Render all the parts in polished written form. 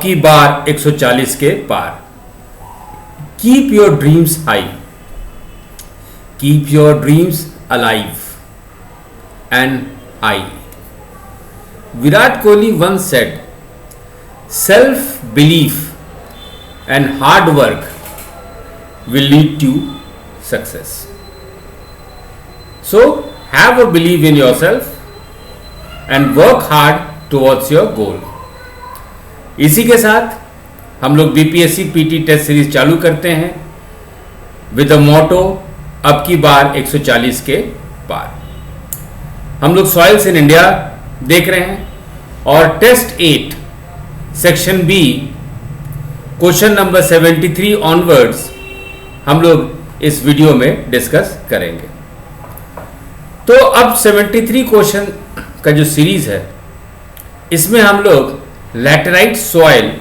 की बार 140 के पार। Keep your dreams high, keep your dreams alive and high. Virat Kohli once said, self-belief and hard work will lead to success. So, have a belief in yourself and work hard towards your goal. इसी के साथ हम लोग BPSC PT test series चालू करते हैं with a मोटो अब की बार 140 के पार। हम लोग सॉइल्स इन इंडिया देख रहे हैं और test 8 section B question number 73 onwards हम लोग इस वीडियो में डिस्कस करेंगे। तो अब 73 क्वेश्चन का जो सीरीज है इसमें हम लोग लैटेराइट सॉइल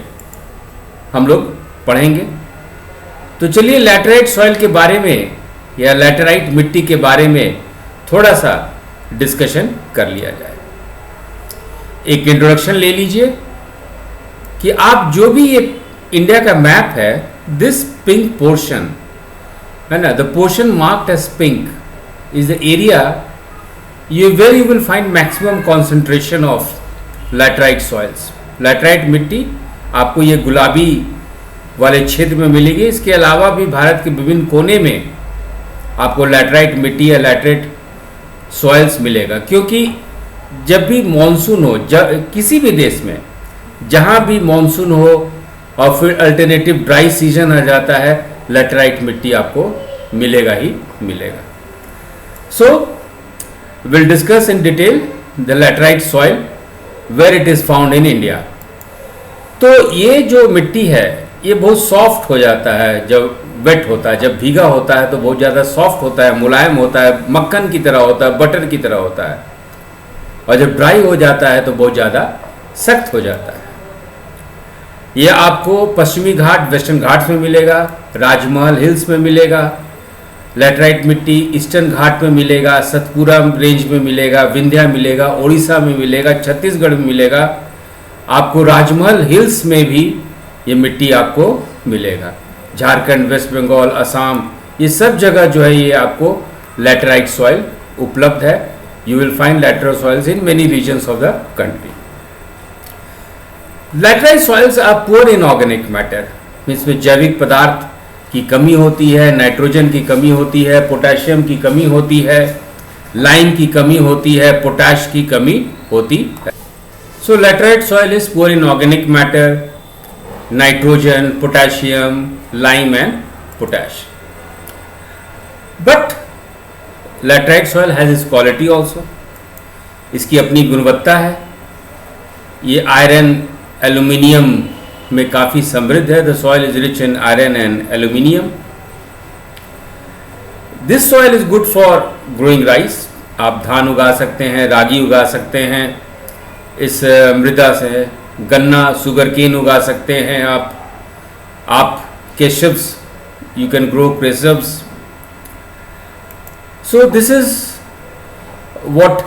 हम लोग पढ़ेंगे। तो चलिए लैटेराइट सॉइल के बारे में या लैटेराइट मिट्टी के बारे में थोड़ा सा डिस्कशन कर लिया जाए। एक इंट्रोडक्शन ले लीजिए कि आप जो भी ये इंडिया का मैप है, दिस पिंक पोर्शन है ना, the portion marked as pink is the area where you will find maximum concentration of laterite soils. Laterite मिट्टी आपको ये गुलाबी वाले क्षेत्र में मिलेगी। इसके अलावा भी भारत के विभिन्न कोने में आपको लैटेराइट मिट्टी या लैटेराइट सॉइल्स मिलेगा, क्योंकि जब भी मॉनसून हो, किसी भी देश में जहाँ भी मॉनसून हो और फिर अल्टरनेटिव ड्राई सीजन आ जाता है, लैटेराइट मिट्टी आपको मिलेगा ही मिलेगा। So will discuss in detail the laterite soil where it is found in India. तो ये जो मिट्टी है ये बहुत सॉफ्ट हो जाता है जब वेट होता है, जब भीगा होता है तो बहुत ज़्यादा सॉफ्ट होता है, मुलायम होता है, मक्खन की तरह होता है, बटर की तरह होता है, और जब ड्राई हो जाता है तो बहुत ज़्यादा सख्त हो जाता है। ये आपको पश्चिमी घाट, वेस्टर्न घाट्स में मिलेगा, राजमहल हिल्स में मिलेगा, लैटेराइट मिट्टी ईस्टर्न घाट में मिलेगा, सतपुरा रेंज में मिलेगा, विंध्या मिलेगा, उड़ीसा में मिलेगा, छत्तीसगढ़ में मिलेगा, आपको राजमहल हिल्स में भी ये मिट्टी आपको मिलेगा, झारखंड, वेस्ट बंगाल, असम, ये सब जगह जो है ये आपको लैटेराइट सॉइल उपलब्ध है। You will find laterite soils in many regions of the country. Laterite soils are poor in organic matter, इसमें जैविक पदार्थ की कमी होती है, नाइट्रोजन की कमी होती है, पोटेशियम की कमी होती है, लाइम की कमी होती है, पोटैश की कमी होती है। So laterite soil is poor in organic matter, nitrogen, potassium, lime and potash. But laterite soil has its quality also, इसकी अपनी गुणवत्ता है। ये आयरन, एल्यूमिनियम में काफ़ी समृद्ध है। The soil is rich in iron and aluminium. This soil is good for growing rice, आप धान उगा सकते हैं, रागी उगा सकते हैं इस मृदा से, गन्ना, सुगर केन उगा सकते हैं आप cashews, you can grow cashews. So this is what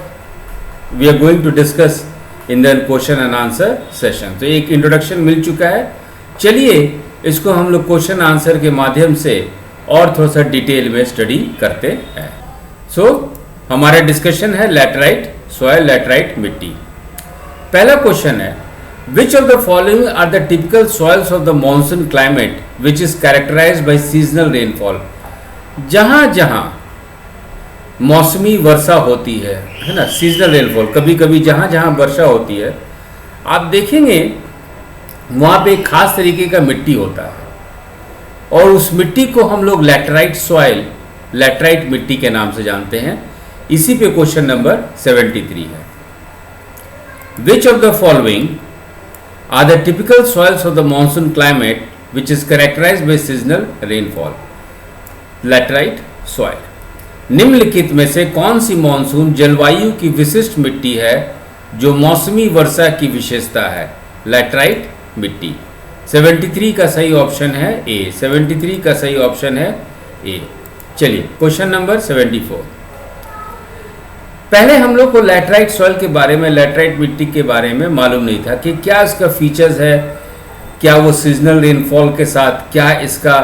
we are going to discuss in the question and answer session. तो एक इंट्रोडक्शन मिल चुका है, चलिए इसको हम लोग क्वेश्चन आंसर के माध्यम से और थोड़ा सा डिटेल में स्टडी करते हैं। सो हमारा डिस्कशन है लैटेराइट सॉइल, लैटेराइट मिट्टी। पहला क्वेश्चन है, which of the following are the typical soils of the monsoon climate which is characterized by seasonal rainfall. जहां जहां मौसमी वर्षा होती है ना, सीजनल रेनफॉल, कभी कभी जहाँ जहाँ वर्षा होती है आप देखेंगे वहाँ पे एक खास तरीके का मिट्टी होता है और उस मिट्टी को हम लोग लैटेराइट सॉइल, लैटेराइट मिट्टी के नाम से जानते हैं। इसी पे क्वेश्चन नंबर 73 है। Which of the following are the typical soils of the monsoon climate which is characterized by seasonal rainfall, laterite soil. निम्नलिखित में से कौन सी मॉनसून जलवायु की विशिष्ट मिट्टी है जो मौसमी वर्षा की विशेषता है, लैटेराइट मिट्टी। 73 का सही ऑप्शन है ए, 73 का सही ऑप्शन है ए। चलिए क्वेश्चन नंबर 74। पहले हम लोग को लैटेराइट सॉइल के बारे में, लैटेराइट मिट्टी के बारे में मालूम नहीं था कि क्या इसका फीचर्स है, क्या वो सीजनल रेनफॉल के साथ क्या इसका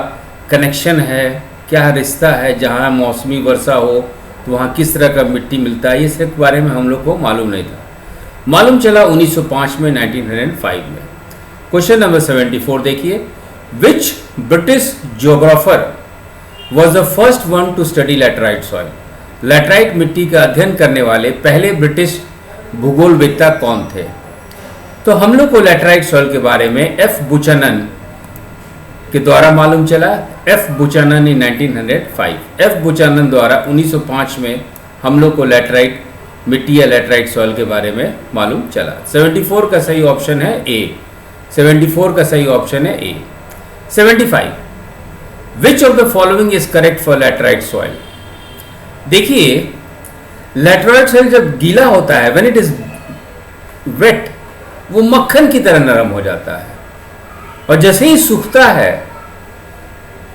कनेक्शन है, क्या रिश्ता है, जहाँ मौसमी वर्षा हो तो वहाँ किस तरह का मिट्टी मिलता है, इसके बारे में हम लोग को मालूम नहीं था। मालूम चला 1905 में, 1905 में। क्वेश्चन नंबर 74 देखिए, विच British geographer was the first one two study laterite soil? Laterite मिट्टी का अध्ययन करने वाले पहले ब्रिटिश भूगोलवेत्ता कौन थे? तो हम लोग को लैटराइट सॉइल के बारे में एफ बुचानन के द्वारा मालूम चला। एफ बुचानन इन 1905, एफ बुचानन द्वारा 1905 में हम लोग को लैटराइट मिट्टी या लैटराइट सॉइल के बारे में मालूम चला। 74 का सही ऑप्शन है ए। 74 का सही ऑप्शन है ए। 75, which of the following is correct for laterite soil? देखिए, लैटराइट सॉइल जब गीला होता है, व्हेन इट इज वेट, वो मक्खन की तरह नरम हो जाता है, और जैसे ही सूखता है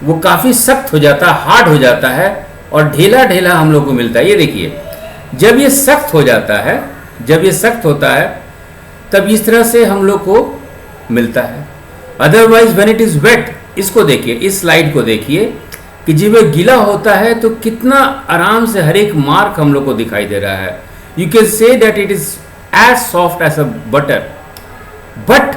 वो काफी सख्त हो जाता है, हार्ड हो जाता है, और ढेला ढेला हम लोग को मिलता है। ये देखिए, जब ये सख्त हो जाता है, जब ये सख्त होता है, तब इस तरह से हम लोग को मिलता है। Otherwise when it is wet, इसको देखिए, इस स्लाइड को देखिए कि जब ये गीला होता है तो कितना आराम से हर एक मार्क हम लोग को दिखाई दे रहा है। You can say that it is as soft as a butter, but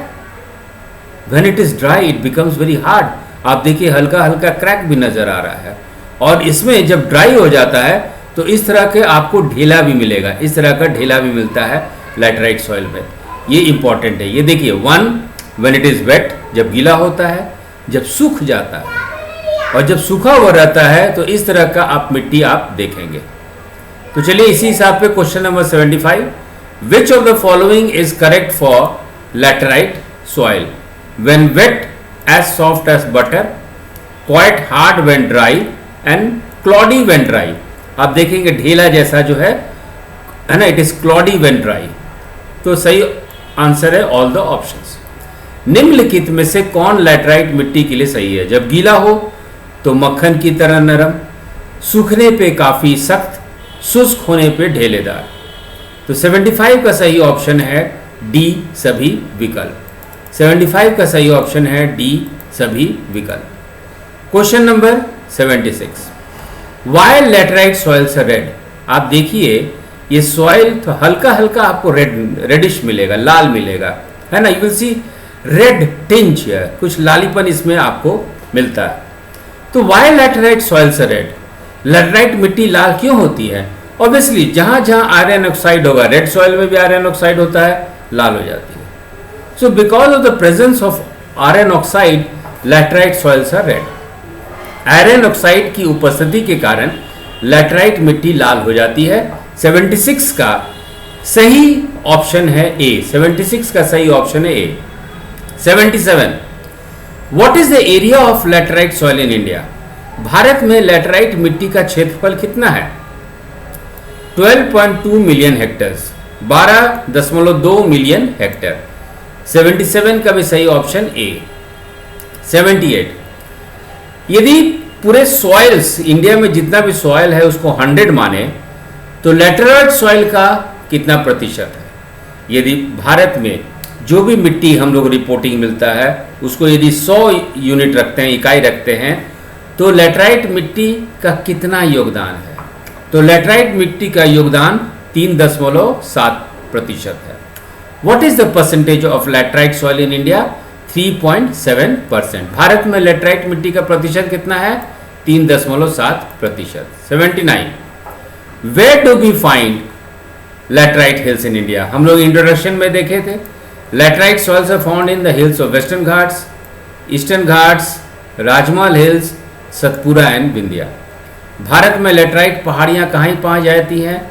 when it is dry it becomes very hard. आप देखिए, हल्का हल्का क्रैक भी नजर आ रहा है, और इसमें जब ड्राई हो जाता है तो इस तरह के आपको ढेला भी मिलेगा, इस तरह का ढेला भी मिलता है लैटराइट सॉइल में। ये इंपॉर्टेंट है। ये देखिए, one, when it is wet, जब गीला होता है, जब सूख जाता है, और जब सूखा हुआ रहता है तो इस तरह का आप मिट्टी आप देखेंगे। तो चलिए इसी हिसाब पे question number 75, which of the following is correct for laterite soil? When wet as soft as butter, quite hard when dry, and cloddy when dry. आप देखेंगे ढेला जैसा जो है ना, it is cloddy when dry. तो सही आंसर है ऑल द ऑप्शंस। निम्नलिखित में से कौन लैटराइट मिट्टी के लिए सही है? जब गीला हो तो मक्खन की तरह नरम, सूखने पे काफी सख्त, शुष्क होने पे ढेलेदार। तो 75 का सही ऑप्शन है डी, सभी विकल्प। 75 का सही ऑप्शन है डी, सभी विकल्प। Question number 76, why laterite soils are red? आप देखिए, ये सॉइल तो हल्का हल्का आपको रेडिश मिलेगा, लाल मिलेगा, है ना। You will see red tinge, कुछ लालीपन इसमें आपको मिलता है। तो why laterite soils are red? Laterite मिट्टी लाल क्यों होती है? ऑब्वियसली जहां जहां आयरन ऑक्साइड होगा, रेड सॉइल में भी आयरन ऑक्साइड होता है, लाल हो जाती है। So because of the presence of iron oxide, laterite soils are red. Iron oxide की उपस्थिति के कारण लैटराइट मिट्टी लाल हो जाती है। 76 का सही ऑप्शन है ए। 76 का सही ऑप्शन है ए। 77, what is the area of laterite soil in India? Bharat में लैटराइट मिट्टी का क्षेत्रफल कितना है? 12.2 मिलियन हेक्टेयर्स, 12.2 मिलियन हेक्टेयर। 77 का भी सही ऑप्शन ए। 78, यदि पूरे सॉइल्स, इंडिया में जितना भी सॉइल है उसको 100 माने तो लैटराइट सॉइल का कितना प्रतिशत है? यदि भारत में जो भी मिट्टी हम लोग रिपोर्टिंग मिलता है उसको यदि 100 यूनिट रखते हैं, इकाई रखते हैं, तो लैटराइट मिट्टी का कितना योगदान है? तो लैटराइट मिट्टी का योगदान 3.7% है। What is the percentage of laterite soil in India? 3.7%। भारत में लैटराइट मिट्टी का प्रतिशत कितना है? 3.7%। 79, where do we find laterite hills in India? हम लोग इंट्रोडक्शन में देखे थे, laterite soils are found in the hills of Western Ghats, Eastern Ghats, Rajmahal hills, Satpura and Vindhya. भारत में लैटराइट पहाड़ियाँ कहाँ पाई जाती हैं?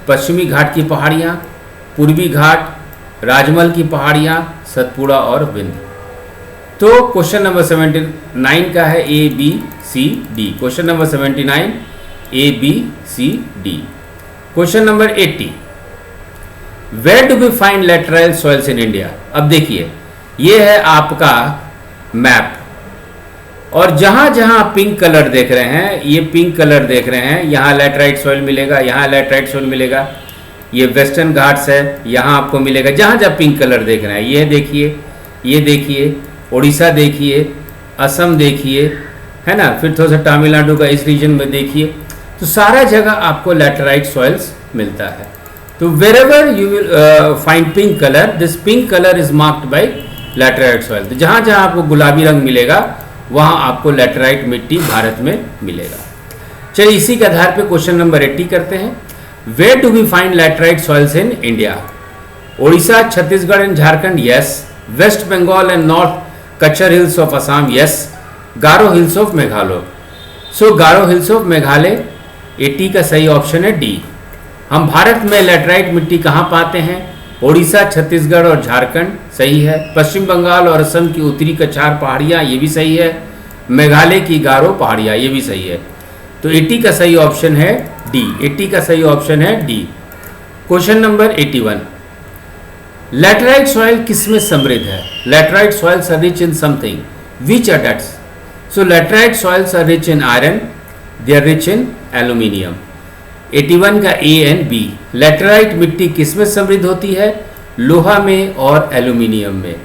पश्चिमी घाट की पहाड़ियाँ, पूर्वी घाट, राजमहल की पहाड़ियाँ, सतपुड़ा और विंध्य। तो क्वेश्चन नंबर 79 का है A, B, C, D. Question number 79 A, B, C, D. Question number 80, where do we find laterite soils in India? अब देखिए, ये है आपका मैप, और जहां जहां पिंक कलर देख रहे हैं, ये पिंक कलर देख रहे हैं, यहाँ लैटराइट सॉइल मिलेगा, यहाँ लैटराइट सॉइल मिलेगा। ये वेस्टर्न घाट्स है, यहाँ आपको मिलेगा। जहां जहां पिंक कलर देख रहे हैं, ये देखिए, ये देखिए, उड़ीसा देखिए, असम देखिए, है ना, फिर थोड़ा सा तमिलनाडु का इस रीजन में देखिए, तो सारा जगह आपको लैटेराइट सॉइल्स मिलता है। तो wherever you will find pink colour, this pink colour is marked by laterite soil. तो जहाँ जहाँ आपको गुलाबी रंग मिलेगा वहाँ आपको लैटेराइट मिट्टी भारत में मिलेगा। चलिए इसी के आधार पे क्वेश्चन नंबर 80 करते हैं। Where do we find laterite soils in India? Odisha, Chhattisgarh and Jharkhand, yes. West Bengal and North Cachar Hills of Assam, yes. Garo Hills of Meghalaya, so Garo Hills of Meghalaya 80 का सही ऑप्शन है डी। हम भारत में लैटेराइट मिट्टी कहाँ पाते हैं? ओडिशा, छत्तीसगढ़ और झारखंड, सही है। पश्चिम बंगाल और असम की उत्तरी कछार पहाड़ियाँ, ये भी सही है। मेघालय की गारो पहाड़ियाँ, ये भी सही है। तो 80 का सही ऑप्शन है डी। 80 का सही ऑप्शन है D. Question number 81, laterite soil किसमें समृद्ध है? Laterite soils are rich in something, which are that's? So laterite soils are rich in iron, they are rich in aluminium. 81 का ए एंड बी। लैटेराइट मिट्टी किसमें समृद्ध होती है? लोहा में और एल्यूमिनियम में।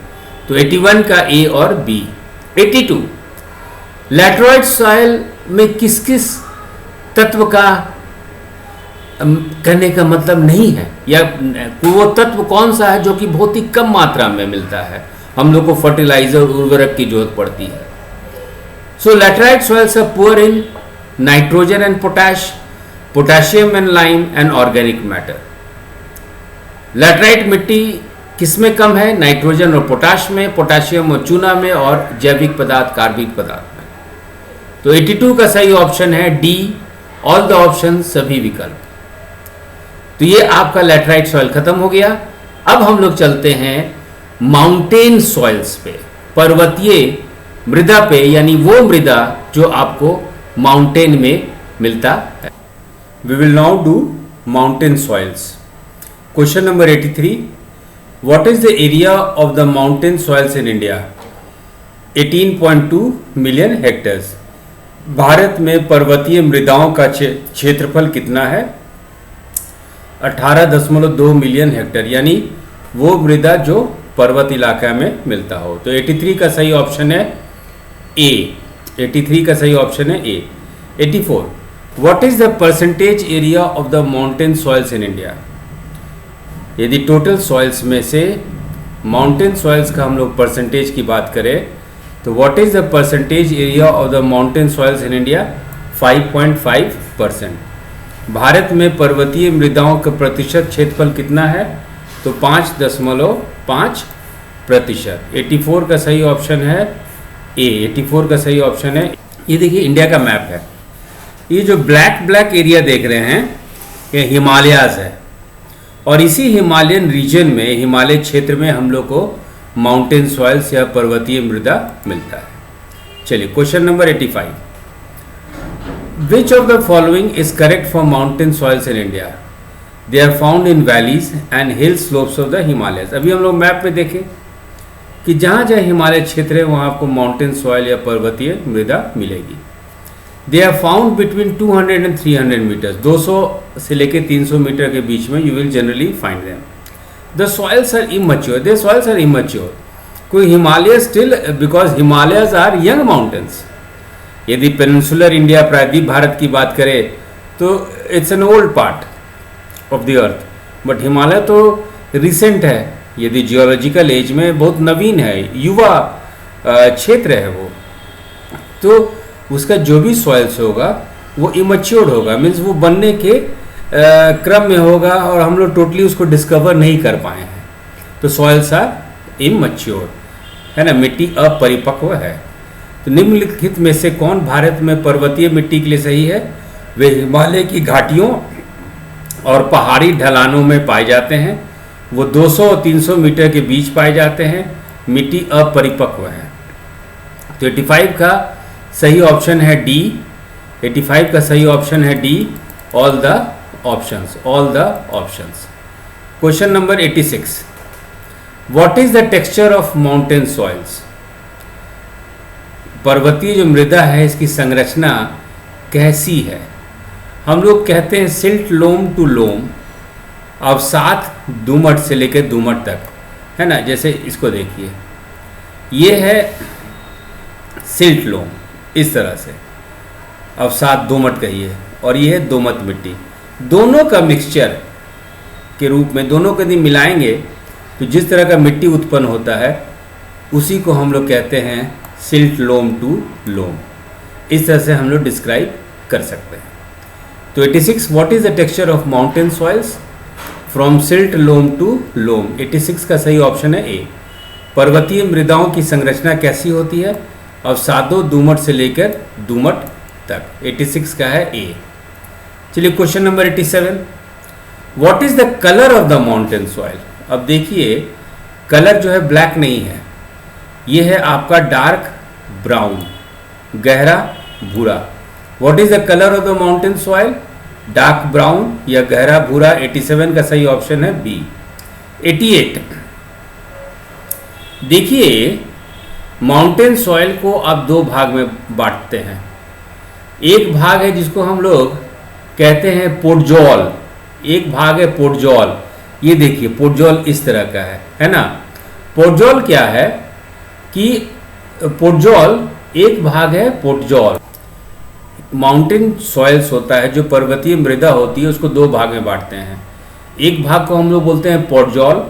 तो 81 का ए और बी। 82, लैटेराइट सॉइल में किस किस तत्व का कहने का मतलब नहीं है, या वो तत्व कौन सा है जो कि बहुत ही कम मात्रा में मिलता है, हम लोग को फर्टिलाइजर उर्वरक की जरूरत पड़ती है। So laterite soils are poor in nitrogen and potassium and lime and organic matter. Laterite मिट्टी किसमें कम है? नाइट्रोजन और पोटाश में, पोटाशियम और चूना में, और जैविक पदार्थ कार्बनिक पदार्थ में। तो 82 का सही ऑप्शन है डी, ऑल द ऑप्शन, सभी विकल्प। तो ये आपका लैटेराइट सॉइल खत्म हो गया। अब हम लोग चलते हैं माउंटेन सॉइल्स पे, पर्वतीय मृदा पे, यानी वो मृदा जो आपको माउंटेन में मिलता है। We will now do mountain soils. Question number 83, what is the area of the mountain soils in India? 18.2 million hectares. भारत में पर्वतीय मृदाओं का क्षेत्रफल कितना है? 18.2 मिलियन हेक्टेयर, यानी वो मृदा जो पर्वत इलाका में मिलता हो। तो 83 का सही ऑप्शन है ए। 83 का सही ऑप्शन है ए। 84, what is the percentage area of the mountain soils in India? यदि टोटल सॉइल्स में से माउंटेन सॉइल्स का हम लोग परसेंटेज की बात करें तो what is the percentage area of the mountain soils in India? 5.5%। Bharat में पर्वतीय मृदाओं का प्रतिशत क्षेत्रफल कितना है? तो 5.5%। 84 का सही ऑप्शन है ए। 84 का सही ऑप्शन है। ये देखिए इंडिया का मैप है, ये जो ब्लैक एरिया देख रहे हैं ये हिमालयाज है, और इसी हिमालयन रीजन में, हिमालय क्षेत्र में हम लोग को माउंटेन सॉइल्स या पर्वतीय मृदा मिलता है। चलिए question number 85, which of the following is correct for mountain soils in India? They are found in valleys and hill slopes of the Himalayas. अभी हम लोग मैप में देखें कि जहाँ जहाँ हिमालय क्षेत्र है वहाँ आपको माउंटेन सॉइल या पर्वतीय मृदा मिलेगी। They are found between 200 and 300 metres, 200 से लेकर 300 मीटर के बीच में you will generally find them. The soils are immature, they soils are immature. कोई Himalaya still, because Himalayas are young mountains. यदि पेनिनसुलर इंडिया, प्रायद्वीप भारत की बात करें तो it's an old part of the earth, but Himalaya तो रिसेंट है, यदि जियोलॉजिकल एज में बहुत नवीन है, युवा क्षेत्र है वो, तो उसका जो भी सॉइल्स होगा वो इमैच्योर्ड होगा, मीन्स वो बनने के क्रम में होगा और हम लोग टोटली उसको डिस्कवर नहीं कर पाए हैं। तो सॉइल्स आर इमैच्योर्ड, है ना, मिट्टी अपरिपक्व है। तो निम्नलिखित में से कौन भारत में पर्वतीय मिट्टी के लिए सही है? वे हिमालय की घाटियों और पहाड़ी ढलानों में पाए जाते हैं, वो 200 और 300 मीटर के बीच पाए जाते हैं, मिट्टी अपरिपक्व है। तो 85 का सही ऑप्शन है डी। 85 का सही ऑप्शन है D, all the options, all the options. Question number 86, what is the texture of mountain soils? पर्वतीय जो मृदा है इसकी संरचना कैसी है? हम लोग कहते हैं सिल्ट लोम टू लोम, अब 7 दुमट से लेकर दुमट तक, है ना। जैसे इसको देखिए, ये है सिल्ट लोम, इस तरह से अवसाद दोमट कहिए, और ये है दोमट मिट्टी। दोनों का मिक्सचर के रूप में, दोनों को यदि मिलाएंगे तो जिस तरह का मिट्टी उत्पन्न होता है उसी को हम लोग कहते हैं सिल्ट लोम टू लोम। इस तरह से हम लोग डिस्क्राइब कर सकते हैं। तो 86, what is the texture of mountain soils from silt loam to loam. 86 का सही ऑप्शन है ए। पर्वतीय मृदाओं की संरचना कैसी होती है? अवसादों दोमट से लेकर दोमट तक। 86 का है ए। चलिए question number 87, what is the colour of the mountain soil. अब देखिए कलर जो है ब्लैक नहीं है, ये है आपका डार्क ब्राउन, गहरा भूरा। What is the colour of the mountain soil? Dark brown या गहरा भूरा। 87 का सही ऑप्शन है बी। 88, देखिए माउंटेन सॉइल को आप दो भाग में बांटते हैं। एक भाग है जिसको हम लोग कहते हैं पोडजोल, एक भाग है पोडजोल। ये देखिए पोडजोल इस तरह का है ना। पोडजोल क्या है कि पोडजोल एक भाग है पोडजोल। माउंटेन सॉइल्स होता है जो पर्वतीय मृदा होती है, उसको दो भाग में बांटते हैं। एक भाग को हम लोग बोलते हैं पोडजोल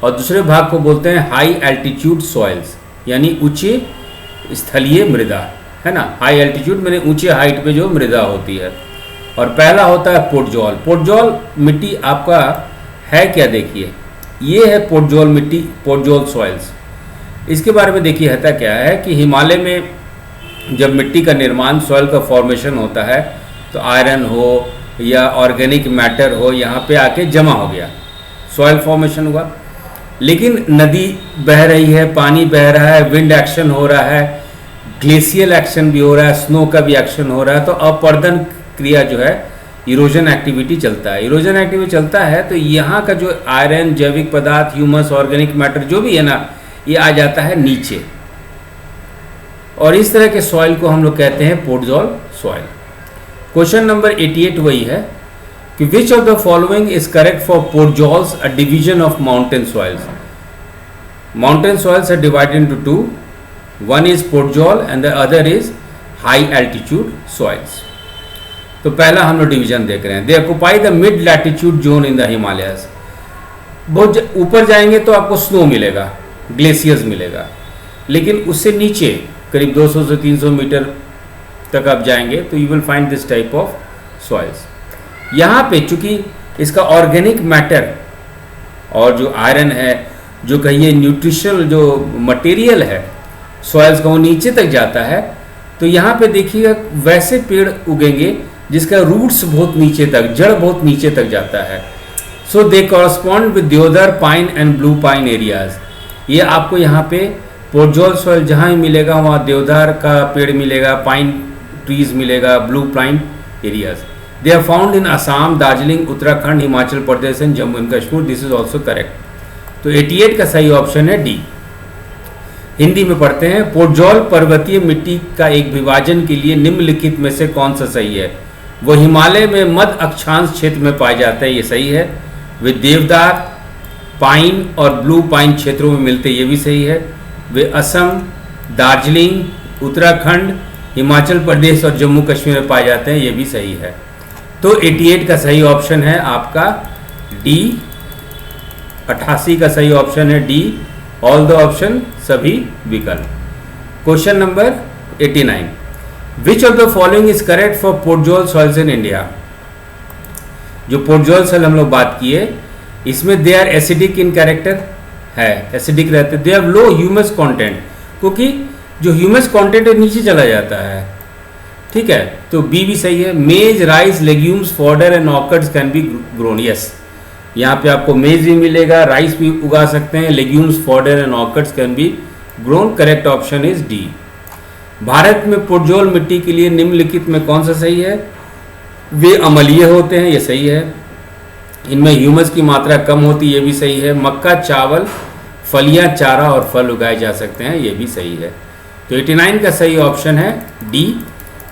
और दूसरे भाग को बोलते हैं हाई एल्टीट्यूड सॉइल्स, यानी ऊंचे स्थलीय मृदा, है ना। हाई एल्टीट्यूड मैंने ऊंचे हाइट पे जो मृदा होती है। और पहला होता है पोडजोल। पोडजोल मिट्टी आपका है क्या? देखिए ये है पोडजोल मिट्टी, पोडजोल सॉइल्स। इसके बारे में देखिए होता क्या है कि हिमालय में जब मिट्टी का निर्माण, सॉइल का फॉर्मेशन होता है तो आयरन हो या ऑर्गेनिक मैटर हो यहाँ पे आके जमा हो गया, सॉइल फॉर्मेशन हुआ। लेकिन नदी बह रही है, पानी बह रहा है, विंड एक्शन हो रहा है, ग्लेशियल एक्शन भी हो रहा है, स्नो का भी एक्शन हो रहा है, तो अपर्दन क्रिया जो है इरोजन एक्टिविटी चलता है। इरोजन एक्टिविटी चलता है तो यहाँ का जो आयरन, जैविक पदार्थ, ह्यूमस, ऑर्गेनिक मैटर जो भी है ना, ये आ जाता है नीचे। और इस तरह के सॉइल को हम लोग कहते हैं पोडजोल सॉइल। क्वेश्चन नंबर 88 वही है कि which of the following is correct for podzols, a division of mountain soils. Mountain soils are divided into two, one is podzol and the other is high altitude soils. तो पहला हम लोग division देख रहे हैं। They occupy the mid latitude zone in the Himalayas. बहुत ऊपर जाएंगे तो आपको स्नो मिलेगा, ग्लेशियर्स मिलेगा, लेकिन उससे नीचे करीब 200 से 300 मीटर तक आप जाएंगे तो you will find this type of soils. यहाँ पे चूंकि इसका ऑर्गेनिक मैटर और जो आयरन है, जो कहिए न्यूट्रिशनल जो मटेरियल है सॉइल्स का, वो नीचे तक जाता है। तो यहाँ पे देखिएगा वैसे पेड़ उगेंगे जिसका रूट्स बहुत नीचे तक, जड़ बहुत नीचे तक जाता है। सो दे कॉरस्पॉन्ड विद देवदार pine and blue pine areas. ये आपको यहाँ पे पोडजोल सॉइल जहाँ ही मिलेगा वहाँ देवदार का पेड़ मिलेगा, पाइन ट्रीज मिलेगा, blue pine areas. They are found in Assam, Darjeeling, Uttarakhand, Himachal Pradesh and Jammu and Kashmir. This is also correct. तो 88 का सही ऑप्शन है डी। हिंदी में पढ़ते हैं। पोडजोल पर्वतीय मिट्टी का एक विभाजन के लिए निम्नलिखित में से कौन सा सही है? वो हिमालय में मध्य अक्षांश क्षेत्र में पाए जाते हैं, ये सही है। वे देवदार, पाइन और ब्लू पाइन क्षेत्रों में मिलते हैं, ये भी सही है। वे असम, दार्जिलिंग, उत्तराखंड, हिमाचल प्रदेश और जम्मू कश्मीर में पाए जाते हैं, ये भी सही है। तो 88 का सही ऑप्शन है आपका डी। 88 का सही ऑप्शन है डी, ऑल द ऑप्शन, सभी विकल्प। Question number 89, which of the following is correct for podzol soils in India. जो पोडजोल सॉइल हम लोग बात किए, इसमें they are acidic in character, है एसिडिक रहते, they have low humus content, क्योंकि जो ह्यूमस कंटेंट है नीचे चला जाता है, ठीक है। तो बी भी सही है। Maize, rice, legumes, fodder and orchards can be grown, yes. यहाँ पे आपको मेज भी मिलेगा, राइस भी उगा सकते हैं, legumes, fodder and orchards can be grown. Correct option is D. भारत में पोडजोल मिट्टी के लिए निम्नलिखित में कौन सा सही है? वे अम्लीय होते हैं, ये सही है। इनमें ह्यूमस की मात्रा कम होती है, ये भी सही है। मक्का, चावल, फलियां, चारा और फल उगाए जा सकते हैं, ये भी सही है। तो 89 का सही ऑप्शन है डी,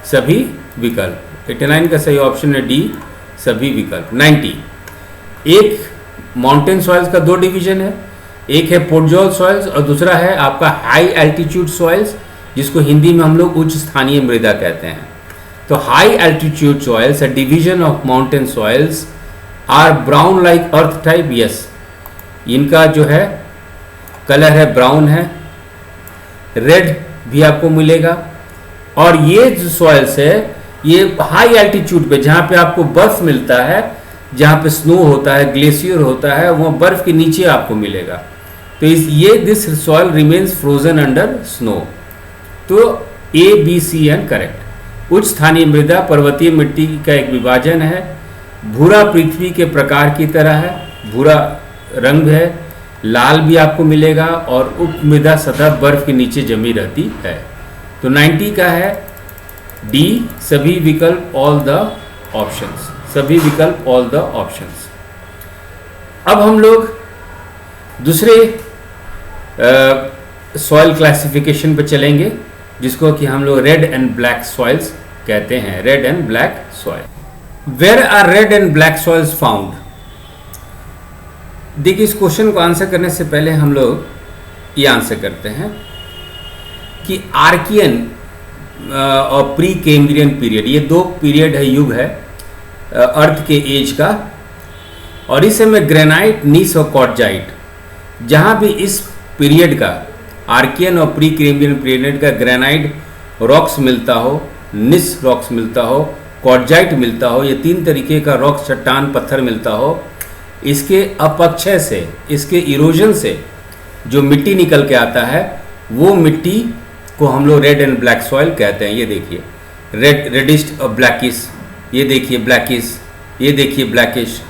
सभी विकल्प। 89 का सही ऑप्शन है डी, सभी विकल्प। 90, एक माउंटेन सॉइल्स का दो डिवीजन है। एक है पोडजोल सॉइल्स और दूसरा है आपका हाई एल्टीट्यूड सॉइल्स, जिसको हिंदी में हम लोग उच्च स्थानीय मृदा कहते हैं। तो high altitude soils, a division of mountain soils are brown like earth type. Yes, इनका जो है कलर है ब्राउन है, रेड भी आपको मिलेगा। और ये जो सॉइल्स है ये हाई एल्टीट्यूड पे, जहाँ पे आपको बर्फ मिलता है, जहाँ पे स्नो होता है, ग्लेशियर होता है, वो बर्फ के नीचे आपको मिलेगा। तो this soil remains frozen under snow. तो A B C and correct. उच्च स्थानीय मृदा पर्वतीय मिट्टी का एक विभाजन है। भूरा पृथ्वी के प्रकार की तरह है, भूरा रंग है, लाल भी आपको मिलेगा और उप मृदा सतह बर्फ के नीचे जमी रहती है। तो 90 का है डी, सभी विकल्प ऑल द ऑप्शंस, सभी विकल्प ऑल द ऑप्शंस। अब हम लोग दूसरे सॉइल क्लासिफिकेशन पे चलेंगे, जिसको कि हम लोग रेड एंड ब्लैक सॉइल्स कहते हैं। Red and black soil. Where are red and black soils found? देखिए, इस क्वेश्चन को आंसर करने से पहले हम लोग ये आंसर करते हैं कि आर्कियन और प्री कैम्ब्रियन पीरियड, ये दो पीरियड है, युग है अर्थ के एज का। और इस समय ग्रेनाइट, नीस और क्वार्टजाइट, जहाँ भी इस पीरियड का, आर्कियन और प्री कैम्ब्रियन पीरियड का ग्रेनाइट रॉक्स मिलता हो, निस रॉक्स मिलता हो, क्वार्टजाइट मिलता हो, ये तीन तरीके का रॉक, चट्टान, पत्थर मिलता हो, इसके अपक्षय से, इसके इरोजन से जो मिट्टी निकल के आता है, वो मिट्टी को हम लोग रेड एंड ब्लैक सॉइल कहते हैं। ये देखिए रेडिश और ब्लैकिश, ये देखिए ब्लैकिश, ये देखिए ब्लैकिश।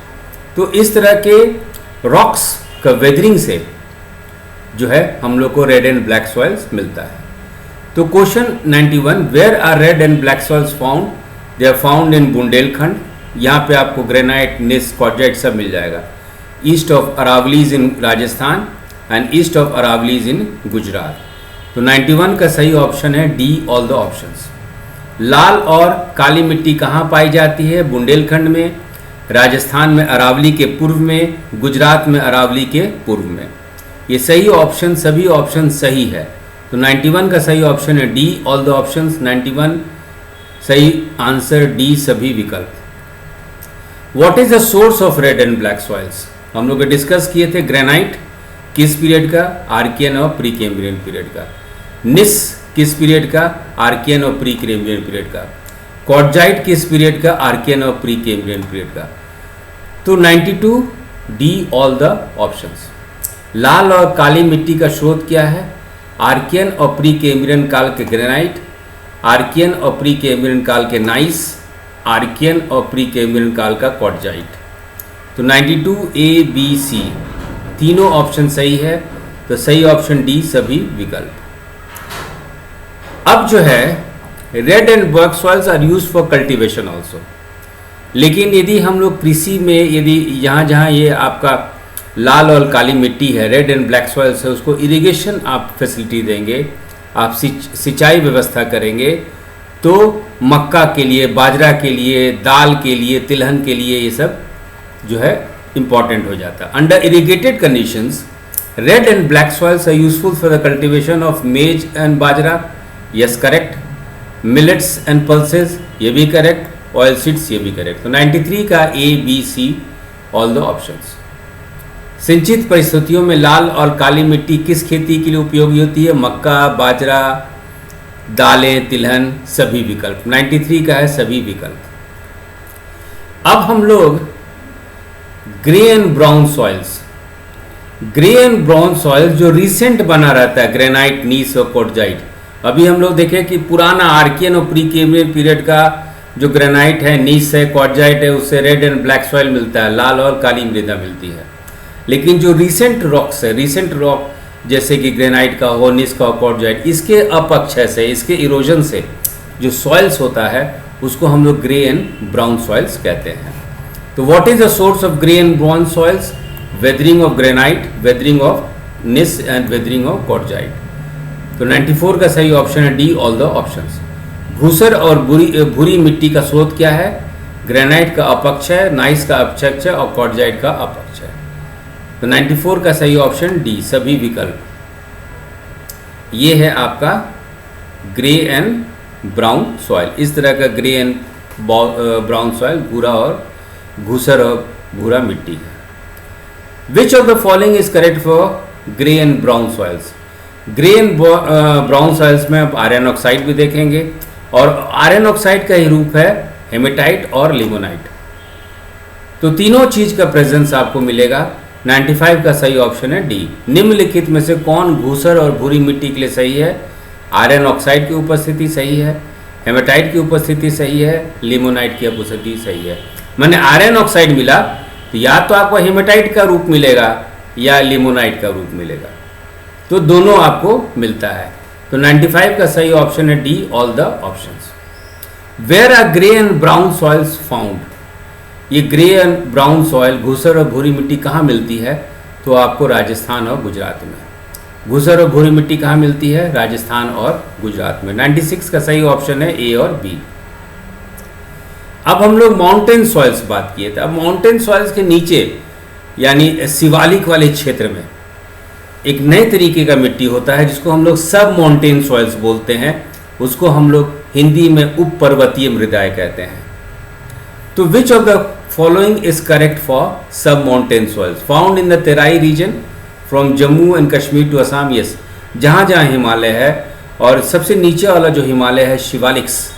तो इस तरह के रॉक्स का वेदरिंग से जो है हम लोग को रेड एंड ब्लैक सॉइल्स मिलता है। तो question 91, where are red and black soils found? They are found in Bundelkhand. यहाँ पे आपको ग्रेनाइट, निस, क्वार्टजाइट सब मिल जाएगा। East of Aravallis in Rajasthan and east of Aravallis in Gujarat. तो 91 का सही ऑप्शन है डी, ऑल द ऑप्शंस। लाल और काली मिट्टी कहाँ पाई जाती है? बुंदेलखंड में, राजस्थान में अरावली के पूर्व में, गुजरात में अरावली के पूर्व में। ये सही ऑप्शन, सभी ऑप्शन सही है। तो 91 का सही ऑप्शन है डी, ऑल द ऑप्शंस। 91 सही आंसर डी, सभी विकल्प। What is the source of red and black soils? हम लोग डिस्कस किए थे ग्रेनाइट किस पीरियड का? आर्कियन और प्री कैम्ब्रियन पीरियड का। निस किस पीरियड का? आर्कियन और प्री कैम्ब्रियन पीरियड का। क्वार्टजाइट किस पीरियड का? आर्कियन और प्री कैम्ब्रियन पीरियड का। तो 92 डी, ऑल द ऑप्शंस। लाल और काली मिट्टी का स्रोत क्या है? आर्कियन और प्री कैम्ब्रियन काल के ग्रेनाइट, आर्कियन और प्री कैम्ब्रियन काल के नाइस, आर्कियन और प्री कैम्ब्रियन काल का क्वार्टजाइट। तो 92 ए बी सी तीनों ऑप्शन सही है। तो सही ऑप्शन डी, सभी विकल्प। अब जो है red and black soils are used for cultivation also. लेकिन यदि हम लोग कृषि में, यदि जहाँ जहाँ ये आपका लाल और काली मिट्टी है, रेड एंड ब्लैक सॉइल्स है, उसको इरिगेशन आप फैसिलिटी देंगे, आप सिंचाई व्यवस्था करेंगे, तो मक्का के लिए, बाजरा के लिए, दाल के लिए, तिलहन के लिए ये सब जो है इंपॉर्टेंट हो जाता है। Under irrigated conditions red and black soils are useful for the cultivation of maize and bajra. Yes, correct. Millets and pulses, ये भी करेक्ट। ऑयल सीड्स, ये भी करेक्ट। तो 93 का A B C, all the options. सिंचित परिस्थितियों में लाल और काली मिट्टी किस खेती के लिए उपयोगी होती है? मक्का, बाजरा, दालें, तिलहन, सभी विकल्प। 93 का है सभी विकल्प। अब हम लोग grey and brown soils, grey and brown soils जो रिसेंट बना रहता है, ग्रेनाइट, नीस और क्वार्टजाइट। अभी हम लोग देखें कि पुराना आर्कियन और प्री कैम्ब्रियन पीरियड का जो ग्रेनाइट है, नीस है, क्वार्टजाइट है, उससे रेड एंड ब्लैक सॉइल मिलता है, लाल और काली मृदा मिलती है। लेकिन जो रिसेंट रॉक्स है, रिसेंट रॉक जैसे कि ग्रेनाइट का हो, नीस का हो, क्वार्टजाइट, इसके अपक्षय से, इसके इरोजन से जो सॉइल्स होता है, उसको हम लोग ग्रे एंड ब्राउन सॉइल्स कहते हैं। तो what is the source of grey and brown soils? Weathering of granite, weathering of निस एंड वेदरिंग ऑफ क्वार्टजाइट। तो 94 का सही ऑप्शन है डी, ऑल द ऑप्शंस। भूसर और भूरी मिट्टी का स्रोत क्या है? ग्रेनाइट का अपक्षय, नाइस का अपक्षय और क्वार्टजाइट का अपक्षय। तो 94 का सही ऑप्शन डी, सभी विकल्प। ये है आपका ग्रे एंड ब्राउन सॉइल। इस तरह का ग्रे एंड ब्राउन सॉइल भूरा और घूसर और भूरा मिट्टी है। Which of the following is correct for grey and brown soils? Grey and brown soils में आप आयरन ऑक्साइड भी देखेंगे, और आयरन ऑक्साइड का ही रूप है हेमेटाइट और लिमोनाइट। तो तीनों चीज का प्रेजेंस आपको मिलेगा। 95 का सही ऑप्शन है डी। निम्नलिखित में से कौन घूसर और भूरी मिट्टी के लिए सही है? आयरन ऑक्साइड की उपस्थिति सही है, हेमेटाइट की उपस्थिति सही है, लिमोनाइट की उपस्थिति सही है। मैंने आयरन ऑक्साइड मिला तो या तो आपको हेमेटाइट का रूप मिलेगा या लिमोनाइट का रूप मिलेगा, तो दोनों आपको मिलता है। तो 95 का सही ऑप्शन है D, all the options. Where are grey and brown soils found? ये ग्रे एंड ब्राउन सॉइल, घूसर और भूरी मिट्टी कहाँ मिलती है? तो आपको राजस्थान और गुजरात में। घूसर और भूरी मिट्टी कहाँ मिलती है? राजस्थान और गुजरात में। 96 का सही ऑप्शन है ए और बी। अब हम लोग माउंटेन सॉइल्स बात किए थे। अब माउंटेन सॉइल्स के नीचे यानी शिवालिक वाले क्षेत्र में एक नए तरीके का मिट्टी होता है जिसको हम लोग सब माउंटेन सॉइल्स बोलते हैं। उसको हम लोग हिंदी में उप पर्वतीय मृदाएं कहते हैं। तो which of the following is correct for sub mountain soils found in the Terai region from Jammu and Kashmir to Assam? Yes, जहाँ जहाँ हिमालय है, और सबसे नीचे वाला जो हिमालय है शिवालिक्स,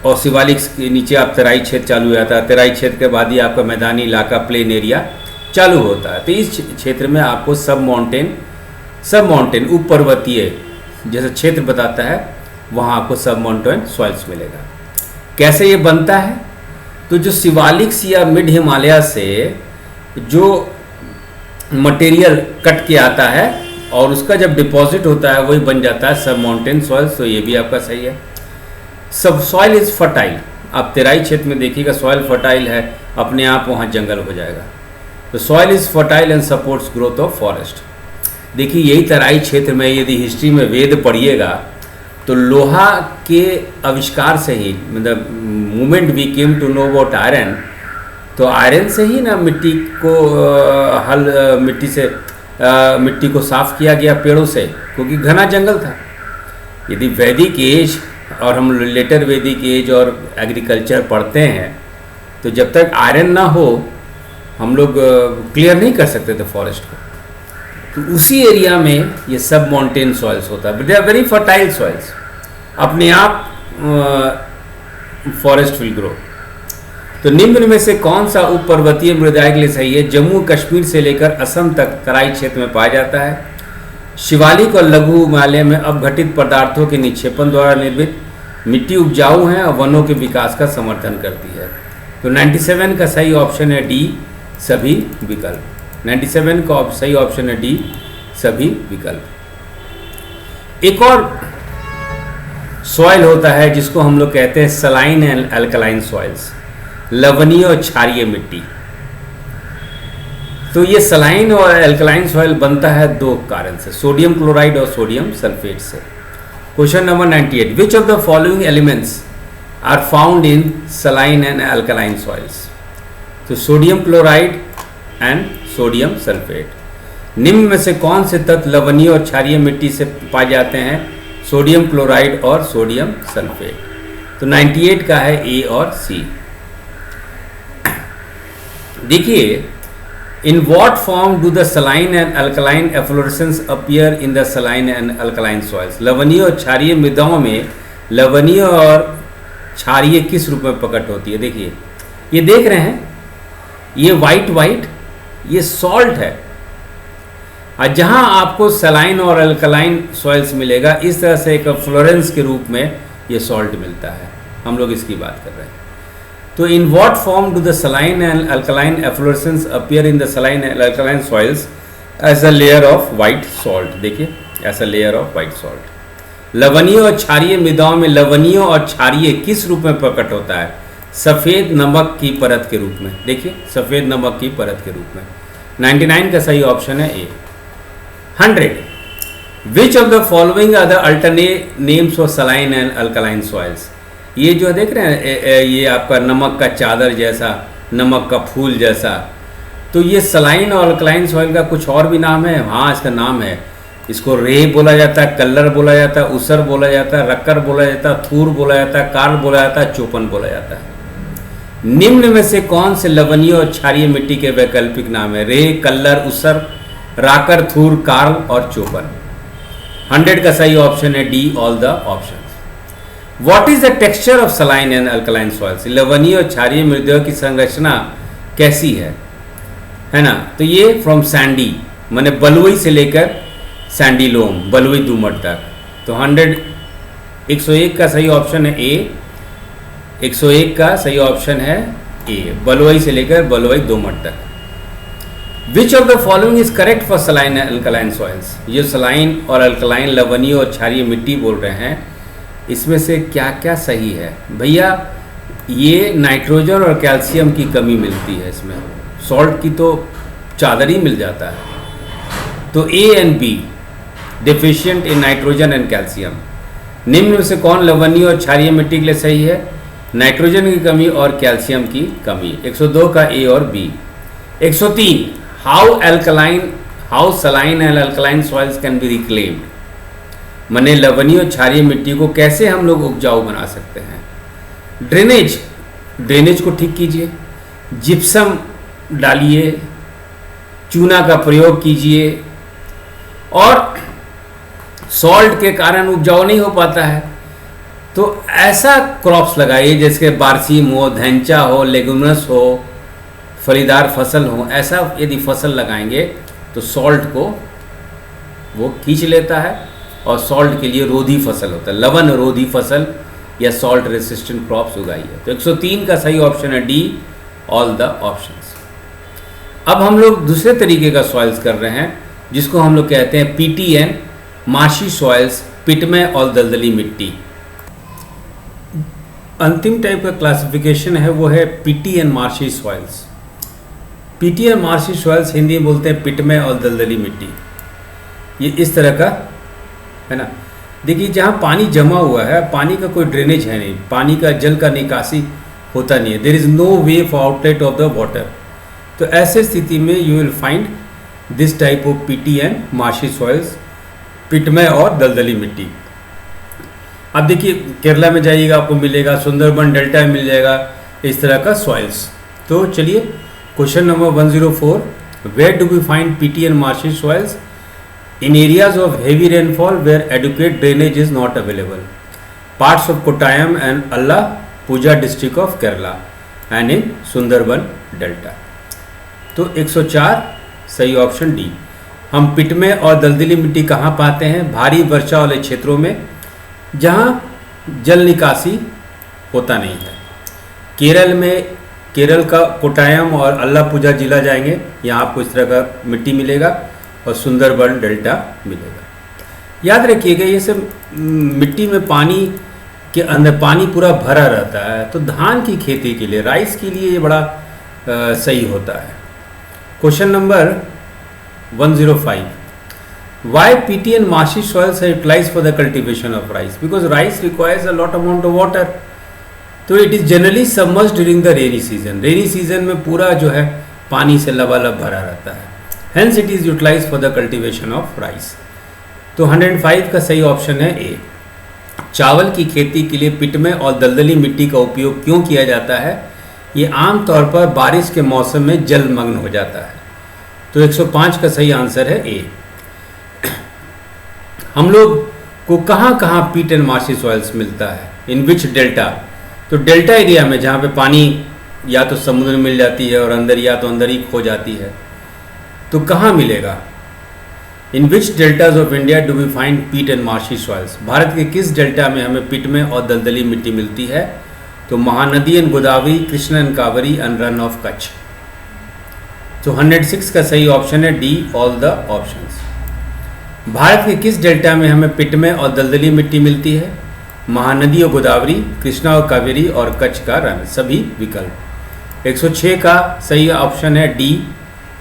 और शिवालिक्स के नीचे आप तेराई क्षेत्र चालू हो जाता है। तेराई क्षेत्र के बाद ही आपका मैदानी इलाका, प्लेन एरिया चालू होता है। तो इस क्षेत्र में आपको सब माउंटेन उप पर्वतीय जैसा क्षेत्र बताता है, वहाँ आपको सब माउंटेन सॉइल्स मिलेगा। कैसे ये बनता है? तो जो शिवालिक्स या मिड हिमालय से जो मटेरियल कट के आता है और उसका जब डिपॉजिट होता है वही बन जाता है सब माउंटेन सॉइल्स। तो ये भी आपका सही है। सब सॉइल इज फर्टाइल। आप तेराई क्षेत्र में देखिएगा सॉइल फर्टाइल है, अपने आप वहाँ जंगल हो जाएगा। तो soil is fertile and supports growth of forest. देखिए यही तराई क्षेत्र में यदि हिस्ट्री में वेद पढ़िएगा तो लोहा के आविष्कार से ही, मतलब moment we came to know about iron, तो आयरन से ही ना मिट्टी को मिट्टी को साफ किया गया पेड़ों से, क्योंकि घना जंगल था। यदि वैदिक एज और हम लेटर वैदिक एज और एग्रीकल्चर पढ़ते हैं तो जब तक आयरन ना हो हम लोग क्लियर नहीं कर सकते थे फॉरेस्ट को। तो उसी एरिया में ये सब माउंटेन सॉइल्स होता है। They are very fertile soils, अपने आप फॉरेस्ट विल ग्रो। तो निम्न में से कौन सा उप पर्वतीय मृदाएं के लिए सही है? जम्मू कश्मीर से लेकर असम तक तराई क्षेत्र में पाया जाता है। शिवालिक और लघु हिमालय में अपघटित पदार्थों के निक्षेपण द्वारा निर्मित मिट्टी उपजाऊ है और वनों के विकास का समर्थन करती है। तो 97 का सही ऑप्शन है डी, सभी विकल्प। 97 का सही ऑप्शन है डी, सभी विकल्प। एक और सॉइल होता है जिसको हम लोग कहते हैं सलाइन एंड अल्कलाइन सॉइल्स, लवणीय और क्षारीय मिट्टी। तो ये सलाइन और अल्कलाइन सॉइल बनता है दो कारण से, सोडियम क्लोराइड और सोडियम सल्फेट से। Question number 98, which of the following elements are found in saline and alkaline soils? तो sodium chloride and sodium sulphate. निम्न में से कौन से तत्व लवणीय और क्षारीय मिट्टी से पाए जाते हैं? सोडियम क्लोराइड और सोडियम सल्फेट। तो 98 का है ए और सी। देखिए, इन what form do the saline and alkaline efflorescence appear in the saline and alkaline soils? लवणीय और क्षारीय मृदाओं में लवणीय और क्षारीय किस रूप में प्रकट होती है? देखिए, ये देख रहे हैं, ये वाइट ये सॉल्ट है। और जहां आपको सलाइन और अल्कलाइन सॉइल्स मिलेगा, इस तरह से एक फ्लोरेंस के रूप में ये सॉल्ट मिलता है। हम लोग इसकी बात कर रहे हैं। तो in what form do the saline and alkaline efflorescence appear in the saline and alkaline soils as a layer of white salt? देखिए, as a layer of white salt. लवणीय और क्षारीय मृदाओं में लवणीय और क्षारीय किस रूप में प्रकट होता है? सफ़ेद नमक की परत के रूप में। देखिए, सफ़ेद नमक की परत के रूप में। 99 का सही ऑप्शन है A. 100, which of the following are the alternate names for saline and alkaline soils? ये जो देख रहे हैं, ये आपका नमक का चादर जैसा, नमक का फूल जैसा, तो ये सलाइन और अल्कलाइन सॉइल का कुछ और भी नाम है? हाँ, इसका नाम है। इसको रे बोला जाता है, कल्लर बोला जाता है, उसर बोला जाता है, रक्कर बोला जाता है, थूर बोला जाता है, कार्ल बोला जाता है, चोपन बोला जाता है। निम्न में से कौन से लवणीय और क्षारीय मिट्टी के वैकल्पिक नाम है? रे, कल्लर, उसर, राकर, थूर, कार्ल और चोपन। 100 का सही ऑप्शन है D, all the options. What is the texture of saline and alkaline soils? लवणीय और क्षारीय मृदाओं की संरचना कैसी है ना? तो ये फ्रॉम सैंडी, माने बलुई से लेकर सैंडी लोम, बलुई दोमट तक। तो 101 का सही ऑप्शन है ए। 101 का सही ऑप्शन है ए, बलुई से लेकर बलुई दोमट तक। विच of the following is correct for saline and alkaline soils? ये सलाइन और अल्कलाइन, लवणीय और क्षारीय मिट्टी बोल रहे हैं, इसमें से क्या क्या सही है? भैया ये नाइट्रोजन और कैल्शियम की कमी मिलती है इसमें, सॉल्ट की तो चादर ही मिल जाता है। तो A and B, deficient in nitrogen and calcium. निम्न में से कौन लवणीय और क्षारीय मिट्टी के लिए सही है? नाइट्रोजन की कमी और कैल्शियम की कमी। 102 का ए और B. 103, how saline and alkaline soils can be reclaimed? माने लवणीय और क्षारीय मिट्टी को कैसे हम लोग उपजाऊ बना सकते हैं? ड्रेनेज को ठीक कीजिए, जिप्सम डालिए, चूना का प्रयोग कीजिए, और सॉल्ट के कारण उपजाऊ नहीं हो पाता है तो ऐसा क्रॉप्स लगाइए जैसे बारसीम हो, धैंचा हो, लेगुमिनस हो, फलीदार फसल हो। ऐसा यदि फसल लगाएंगे तो सॉल्ट को वो खींच लेता है और सॉल्ट के लिए रोधी फसल होता है, लवण रोधी फसल या सॉल्ट रेसिस्टेंट क्रॉप्स उगाइए। तो 103 का सही ऑप्शन है डी, ऑल द ऑप्शंस। अब हम लोग दूसरे तरीके का सॉइल्स कर रहे हैं जिसको हम लोग कहते हैं पीटीएन, माशी सॉइल्स, पिटमय और दलदली मिट्टी। अंतिम टाइप का क्लासिफिकेशन है वो है PTN marshy soils. PTN marshy soils Hindi में बोलते हैं पिटमय और दलदली मिट्टी। ये इस तरह का है ना। देखिए जहाँ पानी जमा हुआ है, पानी का कोई ड्रेनेज है नहीं, पानी का जल का निकासी होता नहीं है, there is no way for outlet of the water. तो ऐसे स्थिति में you will find this type of peat and marshy soils, पिटमय और दलदली मिट्टी। अब देखिए केरला में जाइएगा आपको मिलेगा, सुंदरबन डेल्टा में मिल जाएगा इस तरह का सॉइल्स। तो चलिए question number 104, where do we find peat and marshy soils? In areas of heavy rainfall where adequate drainage is not available, parts of Kottayam and Alappuzha district of Kerala and in Sundarban delta. तो 104 सही ऑप्शन डी। हम पिटमय और दलदली मिट्टी कहाँ पाते हैं? भारी वर्षा वाले क्षेत्रों में जहाँ जल निकासी होता नहीं है। केरल में, केरल का कोट्टायम और अल्लापुझा जिला जाएंगे, यहाँ आपको इस तरह का मिट्टी मिलेगा, और सुंदरबन डेल्टा मिलेगा। याद रखिएगा ये सब मिट्टी में पानी के अंदर पानी पूरा भरा रहता है, तो धान की खेती के लिए, राइस के लिए ये बड़ा सही होता है। Question number 105, why PTN marshy soils are utilized for the cultivation of rice? Because rice requires a lot amount of water, तो it is generally submerged during the rainy season. Rainy season में पूरा जो है पानी से लबालब भरा रहता है, hence it is utilized for the cultivation of rice. तो 105 का सही ऑप्शन है ए। चावल की खेती के लिए पिटमय और दलदली मिट्टी का उपयोग क्यों किया जाता है? ये आमतौर पर बारिश के मौसम में जलमग्न हो जाता है। तो 105 का सही आंसर है ए। हम लोग को कहाँ कहाँ पीटन मार्शी सॉइल्स मिलता है? इन विच डेल्टा? तो डेल्टा एरिया में जहाँ पे पानी या तो समुद्र में मिल जाती है और अंदर या तो अंदर ही खो जाती है, तो कहाँ मिलेगा? In which deltas of India do we find peat and marshy soils? भारत के किस डेल्टा में हमें पिटमय और दलदली मिट्टी मिलती है? तो Mahanadi and Godavari, Krishna and Kaveri and run of Kutch. तो 106 का सही ऑप्शन है D, all the options. Bharat के किस डेल्टा में हमें पिटमय और दलदली मिट्टी मिलती है? महानदी और गोदावरी, कृष्णा और कावेरी और कच्छ का रन, सभी विकल्प। 106 का सही ऑप्शन है डी,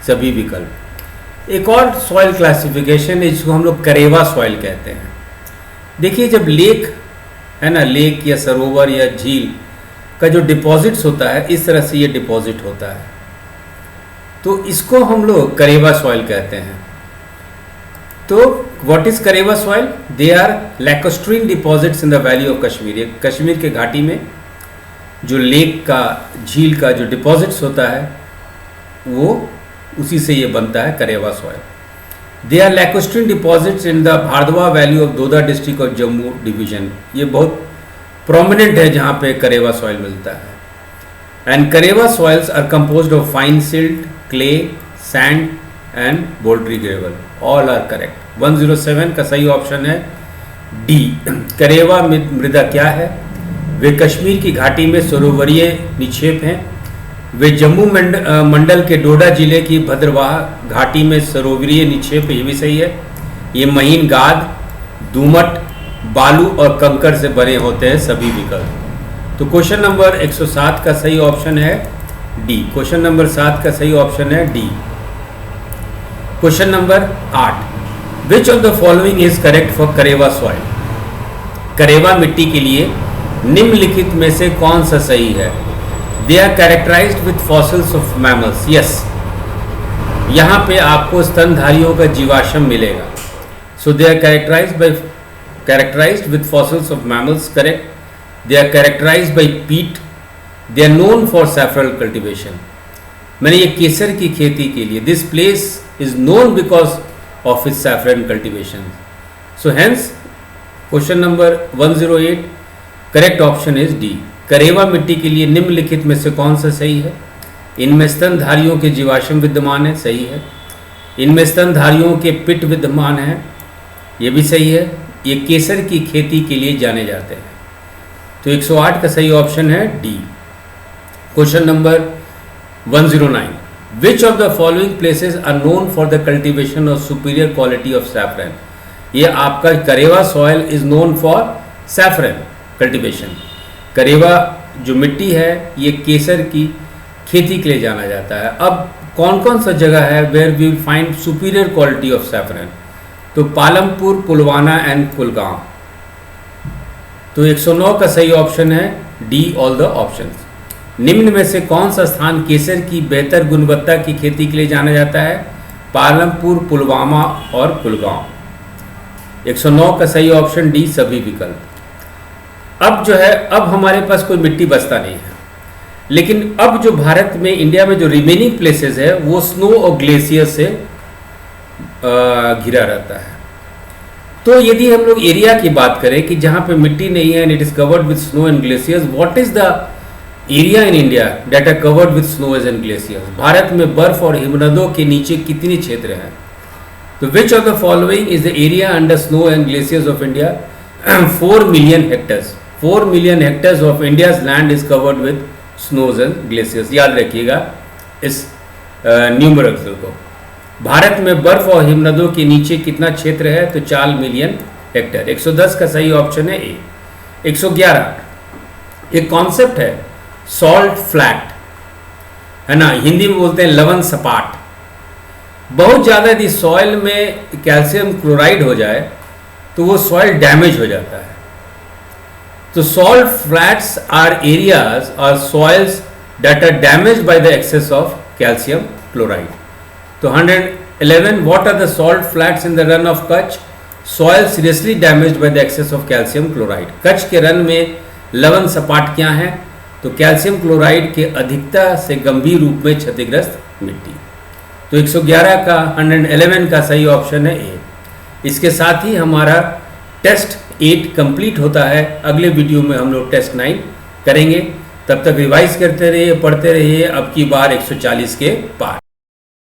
सभी विकल्प। एक और सॉइल क्लासिफिकेशन है जिसको हम लोग करेवा सॉइल कहते हैं। देखिए जब लेक है ना, लेक या सरोवर या झील का जो डिपॉजिट्स होता है, इस तरह से ये डिपॉजिट होता है। तो इसको हम लोग करेवा सॉइल कहते हैं। तो what is karewa soil? They are lacustrine deposits in the valley of Kashmir. Kashmir के घाटी में जो लेक का, झील का जो डिपॉजिट्स होता है वो उसी से ये बनता है karewa soil. They are lacustrine deposits in the भारदवा valley of Doda district of Jammu division. ये बहुत प्रोमिनेंट है जहाँ पे करेवा सॉइल मिलता है। And karewa soils are composed of fine silt, clay, sand and bouldery gravel. All are correct. 107 का सही ऑप्शन है डी। करेवा मृदा क्या है? वे कश्मीर की घाटी में सरोवरीय निक्षेप हैं। वे जम्मू मंडल के डोडा जिले की भद्रवाह घाटी में सरोवरीय निक्षेप, ये भी सही है। ये महीन गाद, दूमट, बालू और कंकड़ से बने होते हैं, सभी विकल्प। तो क्वेश्चन नंबर 107 का सही ऑप्शन है डी। क्वेश्चन नंबर 7 का सही ऑप्शन है D. Question number 8, which of the following is correct for karewa soil? Karewa मिट्टी के लिए निम्नलिखित में से कौन सा सही है? They are characterised with fossils of mammals. Yes, यहाँ पे आपको स्तनधारियों का जीवाश्म मिलेगा। So they are characterised with fossils of mammals, correct. They are characterised by peat. They are known for saffron cultivation. मैंने ये केसर की खेती के लिए, this place is known because of its saffron cultivation. So hence question number 108 correct option is D. Karewa मिट्टी के लिए निम्नलिखित में से कौन सा सही है? इनमें स्तनधारियों के जीवाश्म विद्यमान है, सही है। इनमें स्तनधारियों के पिट विद्यमान हैं, ये भी सही है। ये केसर की खेती के लिए जाने जाते हैं। तो 108 का सही ऑप्शन है D. Question number 109, which of the following places are known for the cultivation of superior quality of saffron? ये आपका Karewa soil is known for saffron cultivation. Karewa जो मिट्टी है ये केसर की खेती के लिए जाना जाता है। अब कौन कौन सा जगह है where we will find superior quality of saffron? तो पालमपुर, पुलवामा एंड कुलगांव। तो 109 का सही ऑप्शन है डी, ऑल द ऑप्शंस। निम्न में से कौन सा स्थान केसर की बेहतर गुणवत्ता की खेती के लिए जाना जाता है? पालमपुर, पुलवामा और कुलगांव। 109 का सही ऑप्शन डी, सभी विकल्प। अब जो है, अब हमारे पास कोई मिट्टी बचता नहीं है, लेकिन अब जो भारत में, इंडिया में जो रिमेनिंग प्लेसेस है वो स्नो और ग्लेशियर से घिरा रहता है। तो यदि हम लोग एरिया की बात करें कि जहाँ पे मिट्टी नहीं है and it is covered with snow and glaciers, what is the area in India that are covered with snow and glaciers? भारत में बर्फ और हिमनदों के नीचे कितने क्षेत्र हैं? तो which of the following is the area under snow and glaciers of India? 4 million hectares. 4 million hectares of India's land is covered with snows and glaciers. याद रखिएगा इस न्यूमरल को। भारत में बर्फ और हिमनदों के नीचे कितना क्षेत्र है? तो 4 मिलियन हेक्टेयर। 110 का सही ऑप्शन है ए। 111 एक कॉन्सेप्ट है सॉल्ट फ्लैट, है ना, हिंदी में बोलते हैं लवण सपाट। बहुत ज़्यादा यदि सॉइल में कैल्शियम क्लोराइड हो जाए तो वो सॉइल डैमेज हो जाता है। तो सॉल्ट फ्लैट्स आर एरियाज और soils that are damaged by the excess of calcium chloride. तो 111, what are the salt flats in the Rann of Kutch? Soil seriously damaged by the excess of calcium chloride. Kutch के रन में लवण सपाट क्या है? तो calcium chloride के अधिकता से गंभीर रूप में क्षतिग्रस्त मिट्टी। तो 111 का 111 का सही ऑप्शन है ए। इसके साथ ही हमारा टेस्ट 8 कंप्लीट होता है। अगले वीडियो में हम लोग टेस्ट 9 करेंगे। तब तक रिवाइज करते रहिए, पढ़ते रहिए। अब की बार 140 के पार।